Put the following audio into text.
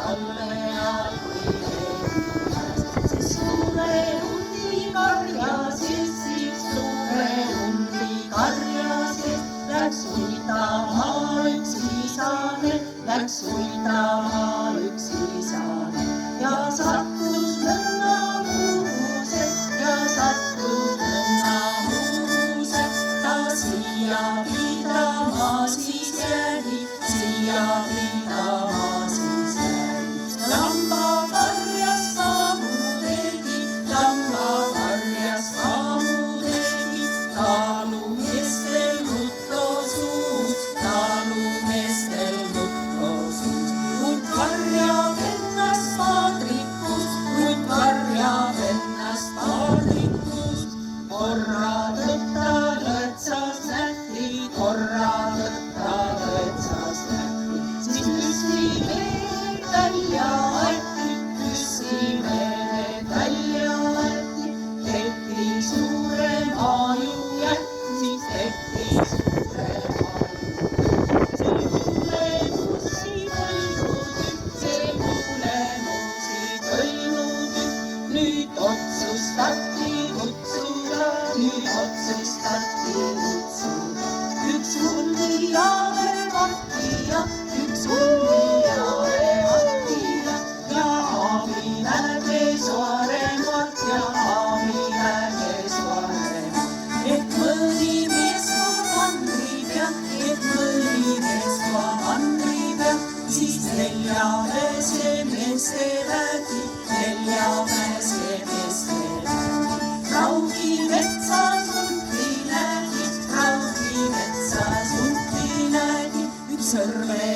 talve ajal. Siis suure hundi karjas, siis suure hundi karjas, läks uitama üks isane, läks uitama üks isane ja sattus nõnnamuuse ja sattus nõnnamuuse. Ta siia pidama siis jäi, siia pidama siis jäi. Lambakarjas samu tegi, lambakarjas samu tegi. Talumeestel juttu suus, talumeestel juttu suus. Hunt varjab ennast paadrikust, hunt varjab ennast paadrikust. Korra tõtta lõtsas nähti, korra tõtta lõtsas nähti. Siis püssimehed välja aeti, püssimehed välja aeti. Tehti suurem ajujätt, siis tehti suurem ajujätt. See kuulemusi võinud ükk, see kuulemusi võinud ükk. Nüüd otsustati kutsuda, nüüd otsustati kutsuda. Üks hundijae vahtija, üks hundijae vahtija. Ja Aami näge Saaremat ja Aami näge Saaremat. Et mõni mees kui mandri peal, et mõni mees kui mandri peal. Siis neljamäese meeste vägi, neljamäese meeste vägi. Raugi metsas hunti nägi, Raugi metsas hunti nägi. Üks sõrme